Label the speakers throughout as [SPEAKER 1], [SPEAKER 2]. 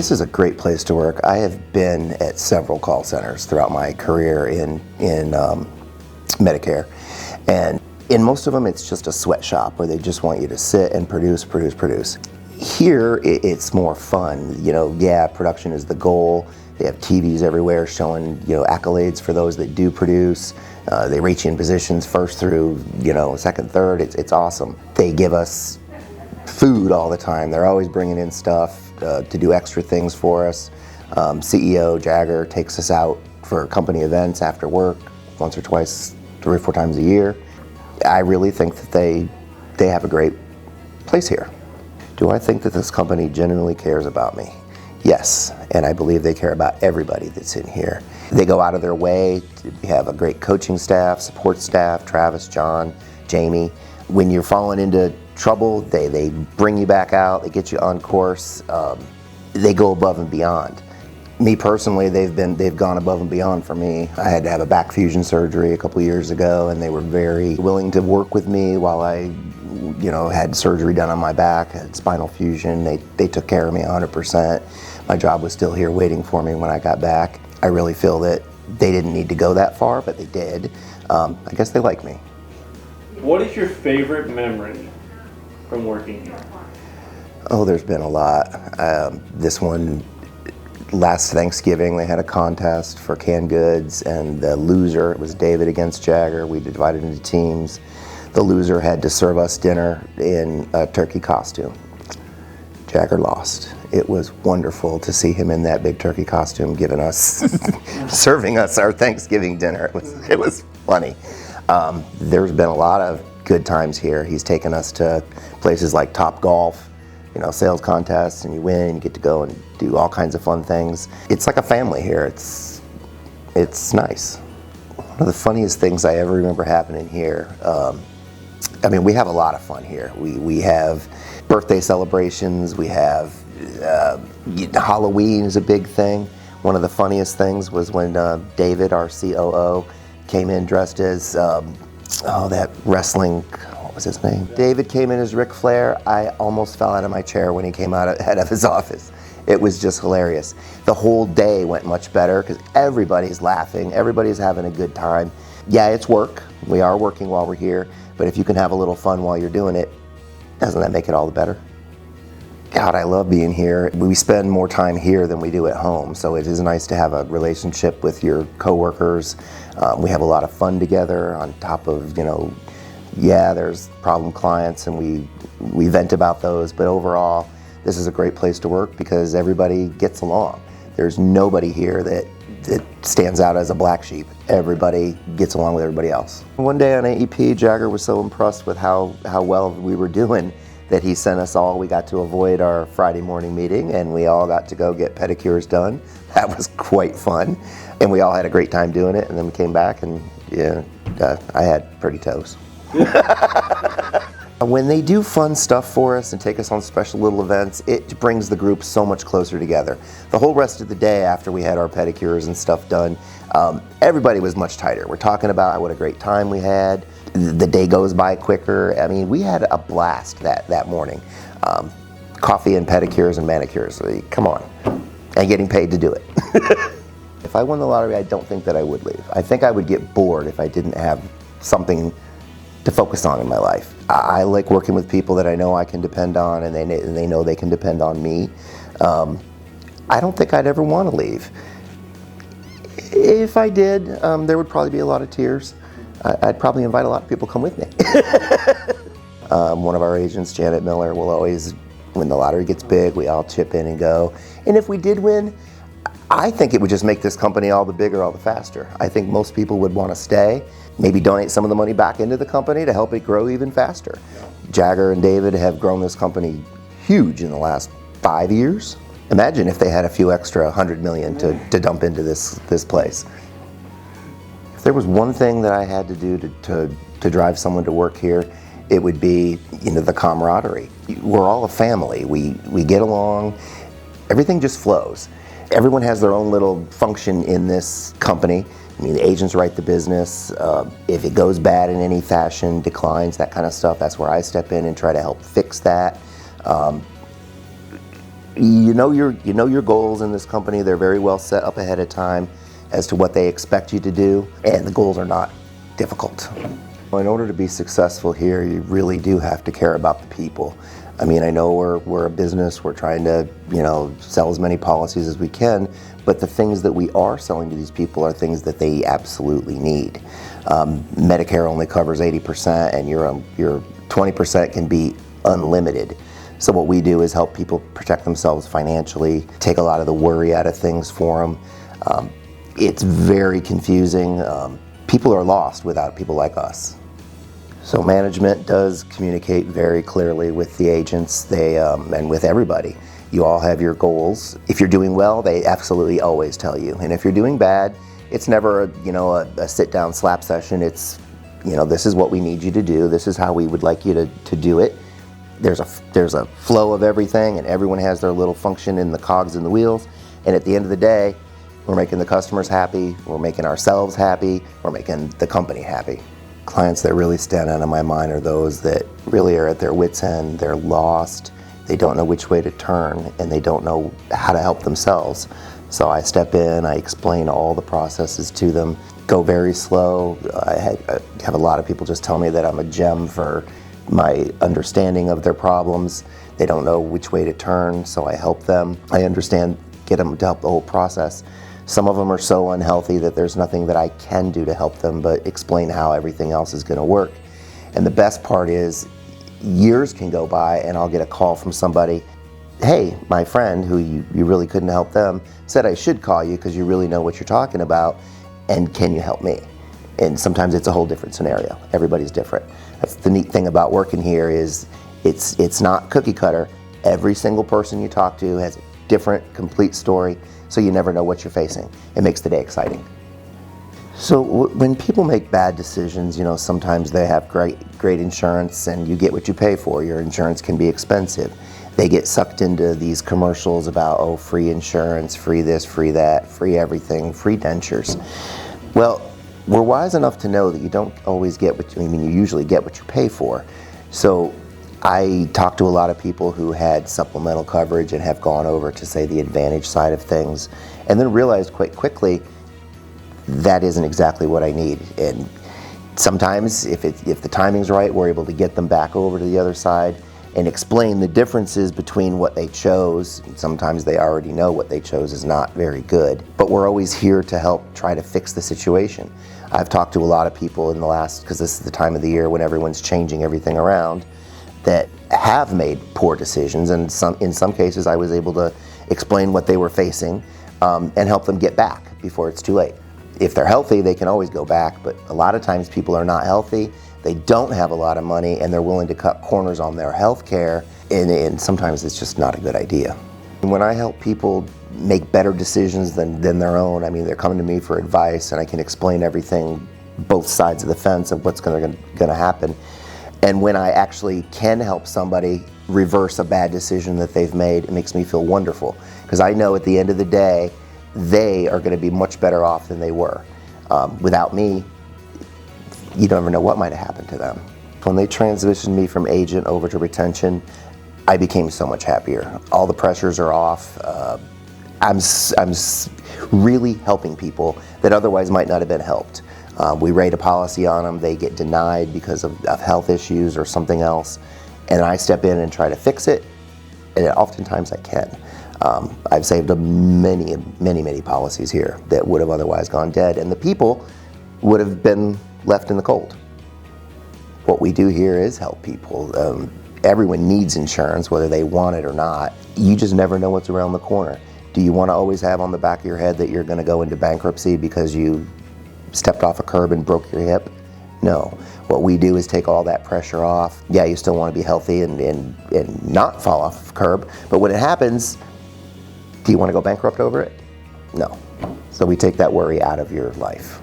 [SPEAKER 1] This is a great place to work. I have been at several call centers throughout my career in Medicare, and in most of them it's just a sweatshop where they just want you to sit and produce. Here it's more fun. Yeah, production is the goal. They have TVs everywhere showing accolades for those that do produce. They rate you in positions first through second, third. It's awesome. They give us food all the time. They're always bringing in stuff to do extra things for us. CEO Jagger takes us out for company events after work once or twice, 3 or 4 times a year. I really think that they have a great place here. Do I think that this company genuinely cares about me? Yes, and I believe they care about everybody that's in here. They go out of their way to have a great coaching staff, support staff, Travis, John, Jamie. When you're falling into trouble, they bring you back out, they get you on course. They go above and beyond. Me personally, they've gone above and beyond for me. I had to have a back fusion surgery a couple years ago, and they were very willing to work with me while I had surgery done on my back, had spinal fusion. They took care of me 100%. My job was still here waiting for me when I got back. I really feel that they didn't need to go that far, but they did. I guess they like me.
[SPEAKER 2] What is your favorite memory from working here?
[SPEAKER 1] Oh, there's been a lot. This one, last Thanksgiving, they had a contest for canned goods, and the loser, it was David against Jagger. We divided into teams. The loser had to serve us dinner in a turkey costume. Jagger lost. It was wonderful to see him in that big turkey costume giving us, serving us our Thanksgiving dinner. It was funny. There's been a lot of good times here. He's taken us to places like Top Golf, sales contests, and you win, and you get to go and do all kinds of fun things. It's like a family here. It's nice. One of the funniest things I ever remember happening here, we have a lot of fun here. We have birthday celebrations, we have Halloween is a big thing. One of the funniest things was when David, our COO, came in dressed as, that wrestling, what was his name? David came in as Ric Flair. I almost fell out of my chair when he came out of his office. It was just hilarious. The whole day went much better because everybody's laughing, everybody's having a good time. Yeah, it's work. We are working while we're here, but if you can have a little fun while you're doing it, doesn't that make it all the better? God, I love being here. We spend more time here than we do at home, so it is nice to have a relationship with your coworkers. We have a lot of fun together on top of, there's problem clients and we vent about those, but overall, this is a great place to work because everybody gets along. There's nobody here that stands out as a black sheep. Everybody gets along with everybody else. One day on AEP, Jagger was so impressed with how well we were doing that he sent us all. We got to avoid our Friday morning meeting, and we all got to go get pedicures done. That was quite fun, and we all had a great time doing it. And then we came back, and I had pretty toes. When they do fun stuff for us and take us on special little events, it brings the group so much closer together. The whole rest of the day after we had our pedicures and stuff done, everybody was much tighter. We're talking about what a great time we had. The day goes by quicker. We had a blast that morning. Coffee and pedicures and manicures, come on. And getting paid to do it. If I won the lottery, I don't think that I would leave. I think I would get bored if I didn't have something to focus on in my life. I like working with people that I know I can depend on, and they know they can depend on me. I don't think I'd ever want to leave. If I did, there would probably be a lot of tears. I'd probably invite a lot of people to come with me. One of our agents, Janet Miller, will always, when the lottery gets big, we all chip in and go. And if we did win, I think it would just make this company all the bigger, all the faster. I think most people would want to stay, maybe donate some of the money back into the company to help it grow even faster. Jagger and David have grown this company huge in the last 5 years. Imagine if they had a few extra $100 million to dump into this place. If there was one thing that I had to do to drive someone to work here, it would be the camaraderie. We're all a family. We get along. Everything just flows. Everyone has their own little function in this company. The agents write the business. If it goes bad in any fashion, declines, that kind of stuff, that's where I step in and try to help fix that. You know your goals in this company. They're very well set up ahead of time as to what they expect you to do, and the goals are not difficult. In order to be successful here, you really do have to care about the people. I mean, I know we're a business, we're trying to, sell as many policies as we can, but the things that we are selling to these people are things that they absolutely need. Medicare only covers 80%, and your 20% can be unlimited. So what we do is help people protect themselves financially, take a lot of the worry out of things for them. It's very confusing. People are lost without people like us. So management does communicate very clearly with the agents, and with everybody. You all have your goals. If you're doing well, they absolutely always tell you. And if you're doing bad, it's never a sit-down slap session. It's, this is what we need you to do. This is how we would like you to do it. There's a flow of everything, and everyone has their little function in the cogs and the wheels. And at the end of the day, we're making the customers happy, we're making ourselves happy, we're making the company happy. Clients that really stand out in my mind are those that really are at their wits' end. They're lost, they don't know which way to turn, and they don't know how to help themselves. So I step in, I explain all the processes to them, go very slow. I have a lot of people just tell me that I'm a gem for my understanding of their problems. They don't know which way to turn, so I help them. I understand, get them to help the whole process. Some of them are so unhealthy that there's nothing that I can do to help them but explain how everything else is going to work. And the best part is, years can go by and I'll get a call from somebody, hey, my friend who you really couldn't help them said I should call you because you really know what you're talking about, and can you help me? And sometimes it's a whole different scenario. Everybody's different. That's the neat thing about working here is it's not cookie cutter. Every single person you talk to has a different, complete story, so you never know what you're facing. It makes the day exciting. So when people make bad decisions, sometimes they have great insurance and you get what you pay for. Your insurance can be expensive. They get sucked into these commercials about, free insurance, free this, free that, free everything, free dentures. Well, we're wise enough to know that you don't always get you usually get what you pay for. So I talked to a lot of people who had supplemental coverage and have gone over to, say, the Advantage side of things, and then realized quite quickly that isn't exactly what I need. And sometimes, if the timing's right, we're able to get them back over to the other side and explain the differences between what they chose. Sometimes they already know what they chose is not very good, but we're always here to help try to fix the situation. I've talked to a lot of people in the last, because this is the time of the year when everyone's changing everything around, that have made poor decisions, and in some cases I was able to explain what they were facing and help them get back before it's too late. If they're healthy, they can always go back, but a lot of times people are not healthy, they don't have a lot of money, and they're willing to cut corners on their health care, and sometimes it's just not a good idea. When I help people make better decisions than their own, they're coming to me for advice, and I can explain everything, both sides of the fence of what's going to happen. And when I actually can help somebody reverse a bad decision that they've made, it makes me feel wonderful. Because I know at the end of the day, they are going to be much better off than they were. Without me, you don't ever know what might have happened to them. When they transitioned me from agent over to retention, I became so much happier. All the pressures are off. I'm really helping people that otherwise might not have been helped. We write a policy on them, they get denied because of health issues or something else, and I step in and try to fix it, and oftentimes I can. I've saved many policies here that would have otherwise gone dead, and the people would have been left in the cold. What we do here is help people. Everyone needs insurance, whether they want it or not. You just never know what's around the corner. Do you want to always have on the back of your head that you're going to go into bankruptcy because you stepped off a curb and broke your hip? No. What we do is take all that pressure off. Yeah, you still want to be healthy and not fall off a curb, but when it happens, do you want to go bankrupt over it? No. So we take that worry out of your life.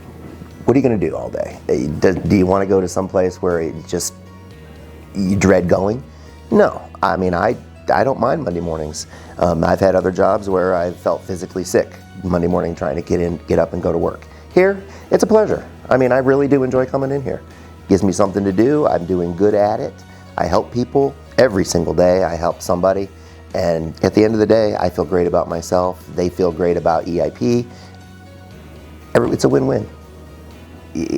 [SPEAKER 1] What are you going to do all day? Do you want to go to some place where you dread going? No. I don't mind Monday mornings. I've had other jobs where I felt physically sick Monday morning trying to get up and go to work. Here, it's a pleasure. I really do enjoy coming in here. It gives me something to do. I'm doing good at it. I help people every single day. I help somebody, And at the end of the day, I feel great about myself. They feel great about EIP. It's a win-win.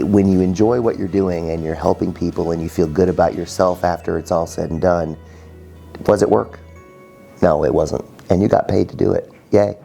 [SPEAKER 1] When you enjoy what you're doing and you're helping people and you feel good about yourself after it's all said and done, was it work? No, it wasn't. And you got paid to do it. Yay.